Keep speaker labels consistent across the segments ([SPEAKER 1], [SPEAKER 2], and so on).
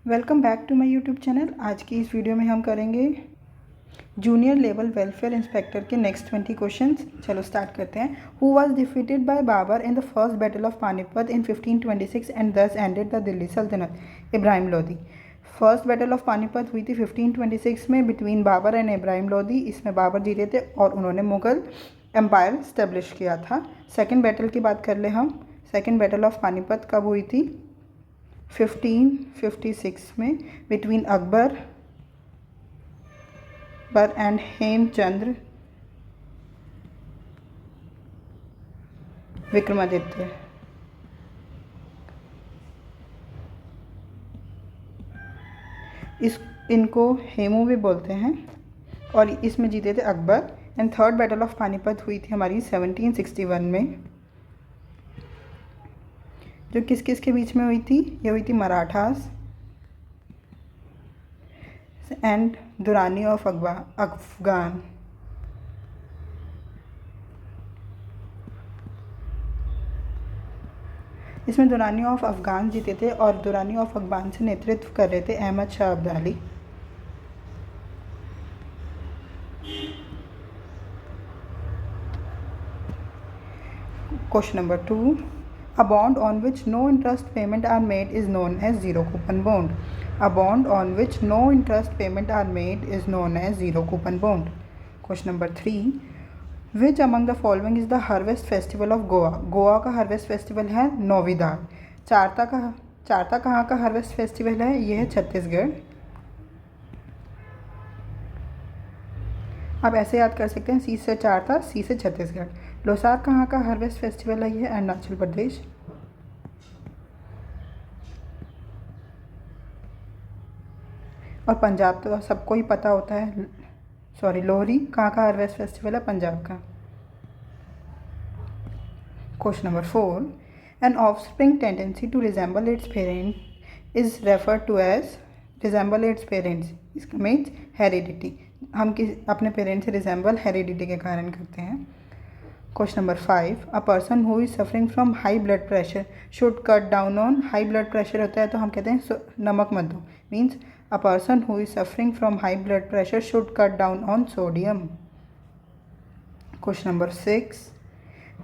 [SPEAKER 1] Welcome back to my YouTube channel. आज की इस वीडियो में हम करेंगे जूनियर लेवल वेलफेयर इंस्पेक्टर के नेक्स्ट 20 क्वेश्चंस। चलो स्टार्ट करते हैं। Who was defeated by Babar in the first battle of Panipat in 1526 and this ended the Delhi सल्तनत? Ibrahim Lodi. First battle of Panipat हुई थी 1526 में बिटवीन बाबर एंड इब्राहिम लोदी। इसमें बाबर जीते थे और उन्होंने मुगल एम्पायर स्टेब्लिश किया था। सेकेंड बैटल की बात कर ले हम। सेकेंड बैटल ऑफ पानीपत कब हुई थी? 1556 में बिटवीन अकबर एंड हेमचंद्र विक्रमादित्य। इनको हेमू भी बोलते हैं और इसमें जीते थे Akbar. And third battle of Panipat हुई थी हमारी 1761 में, जो किस किस के बीच में हुई थी? ये हुई थी मराठास एंड दुरानी ऑफ अफगान। इसमें दुरानी ऑफ अफगान जीते थे और दुरानी ऑफ अफगान से नेतृत्व कर रहे थे Ahmad Shah Abdali. Question number 2, a bond on which no interest payment are made is known as zero coupon bond. A bond on which no interest payment are made is known as zero coupon bond. Question number 3, which among the following is the harvest festival of Goa? Goa का harvest festival है नौवीदार। चारता कहाँ का harvest festival है? ये है छत्तीसगढ़। आप ऐसे याद कर सकते हैं, सी से चारता, सी से छत्तीसगढ़। लोसार कहाँ का हार्वेस्ट फेस्टिवल है? ये अरुणाचल प्रदेश। और पंजाब तो सबको ही पता होता है, लोहरी कहाँ का हार्वेस्ट फेस्टिवल है? पंजाब का। Question number 4, an offspring tendency to resemble its parent is referred to as resemble its parents. इसका मीन्स हेरिडिटी। हम अपने पेरेंट्स से रिजेंबल हेरिडिटी के कारण करते हैं। Question number 5, a person who is suffering from high blood pressure should cut down on. High blood pressure होता है तो हम कहते हैं नमक मत दो। Means a person who is suffering from high blood pressure should cut down on sodium. Question number 6,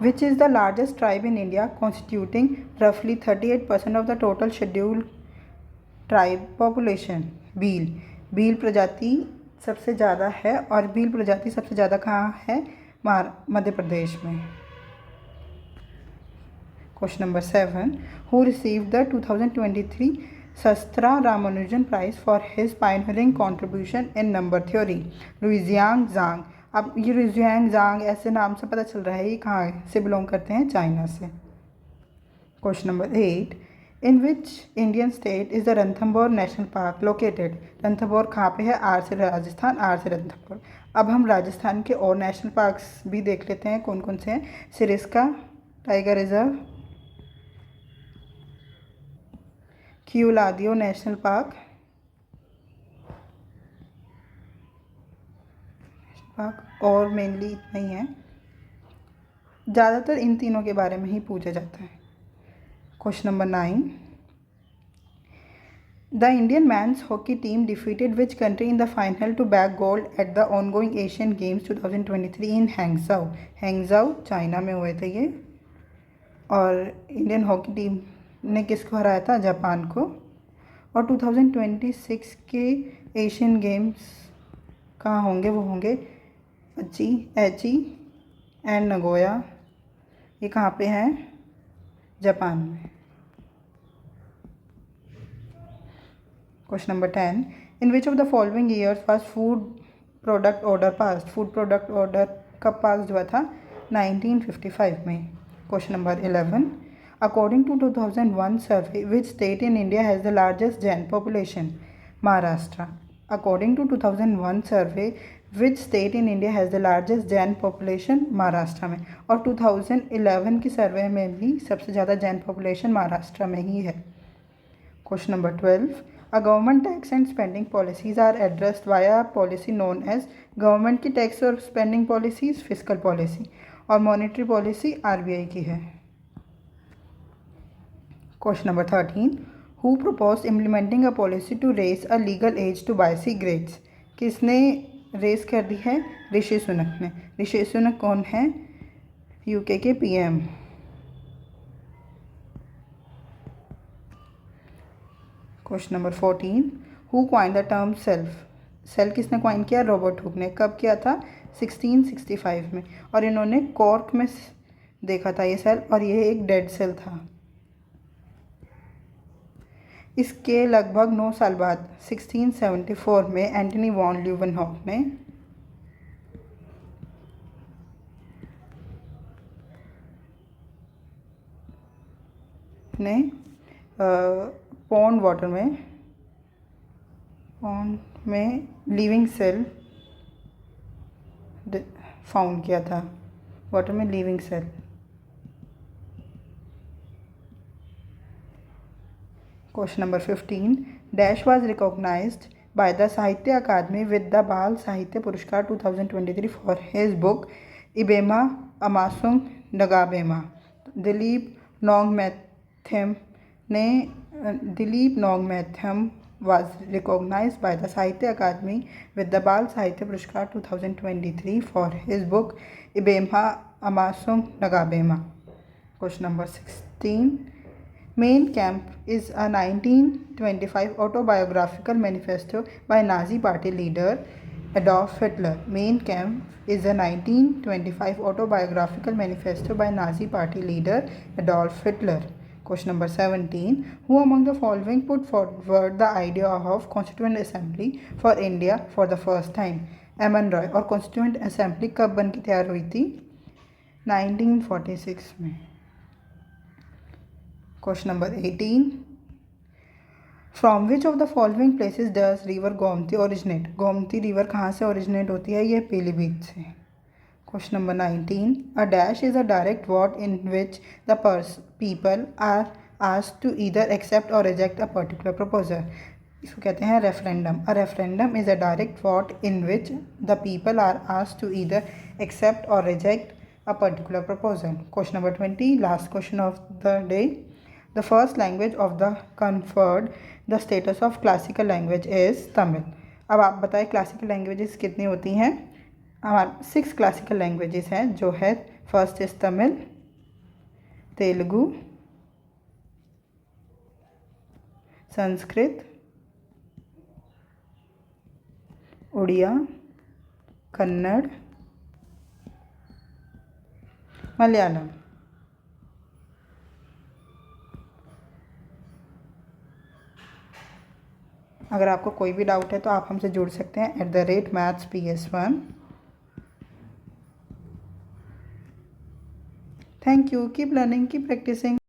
[SPEAKER 1] which is the largest tribe in India constituting रफली 38% of the total scheduled tribe population? Bhil प्रजाति सबसे ज़्यादा है और भील प्रजाति सबसे ज़्यादा कहाँ है? मध्य प्रदेश में। Question number 7, who received the 2023 SASTRA Ramanujan prize for his pioneering contribution in number theory? Ruixiang Zhang. अब ये लुइजियांग ज़ांग ऐसे नाम से पता चल रहा है ये कहाँ से बिलोंग करते हैं? चाइना से। Question number 8, in which Indian state is the Ranthambore national park located? Ranthambore कहाँ पे है? आर से राजस्थान, आर से रणथंबोर। अब हम राजस्थान के और नेशनल पार्क्स भी देख लेते हैं कौन कौन से हैं। Sariska tiger reserve, क्यूलादियो national park और मेनली इतना ही है। ज़्यादातर इन तीनों के बारे में ही पूछा जाता है। Question number 9, the Indian men's hockey team defeated which country in the final to bag gold at the ongoing Asian Games 2023 in Hangzhou? Hangzhou China में हुए थे ये। और इंडियन हॉकी टीम ने किसको हराया था? जापान को। और 2026 के एशियन गेम्स कहाँ होंगे? वो होंगे एची एंड नगोया। ये कहाँ पे हैं? जापान में। Question number 10, in which of the following years was food product order pass? Food product order कब पास हुआ था? 1955 में। Question number 11, according to 2001 survey which state in India has the largest Jain population? Maharashtra. According to 2001 survey which state in India has the largest Jain population? Maharashtra में। और 2011 की सर्वे में भी सबसे ज़्यादा जैन पॉपुलेशन महाराष्ट्र में ही है। Question number 12, a government tax and spending policies are addressed via policy known as? Government की टैक्स और स्पेंडिंग पॉलिसीज़ फिजिकल पॉलिसी और मॉनेटरी पॉलिसी आरबीआई की है। Question number 13, who propose implementing a policy to raise a legal age to buy cigarettes? किसने raise कर दी है? ऋषि सुनक ने। ऋषि सुनक कौन है? यूके के PM. Question number 14, who coin the term cell? Cell किसने क्वाइन किया? रॉबर्ट हुक ने। कब किया था? 1665 में। और इन्होंने कॉर्क में देखा था ये सेल, और ये एक डेड सेल था। इसके लगभग 9 साल बाद 1674 में एंटनी वॉन ल्यूवेनहॉक ने पॉन्ड में लिविंग सेल फाउंड किया था। वाटर में living cell. Question number 15, dash was recognized by the Sahitya Akademi with the Bal Sahitya Puraskar 2023 for his book Ibema Amasung Ngabema. Dilip Nongmeitham was recognized by the Sahitya Academy with the Bal Sahitya Puruskar 2023 for his book Ibemha Amasung Nagabema. Question number 16. Mein Kampf is a 1925 autobiographical manifesto by Nazi Party leader Adolf Hitler. Mein Kampf is a 1925 autobiographical manifesto by Nazi Party leader Adolf Hitler. Question number 17. Who among the following put forward the idea of Constituent Assembly for India for the first time? एमन रॉय। और constituent assembly कब बन के तैयार हुई थी? 1946 में। Question number 18. From which of the following places does river Gomti originate? Gomti river कहाँ से ओरिजिनेट होती है? ये पीलीभीत से। Question number 19. A dash is a direct vote in which the people are asked to either accept or reject a particular proposal. इसको कहते हैं referendum. A referendum is a direct vote in which the people are asked to either accept or reject a particular proposal. Question number 20. Last question of the day. The first language of the conferred the status of classical language is Tamil. अब आप बताएं classical languages कितनी होती हैं? हमारे 6 classical languages हैं, जो है फर्स्ट इज तमिल, तेलुगु, संस्कृत, उड़िया, कन्नड़, मलयालम। अगर आपको कोई भी डाउट है तो आप हमसे जुड़ सकते हैं @mathsps1। Thank you. Keep learning, keep practicing.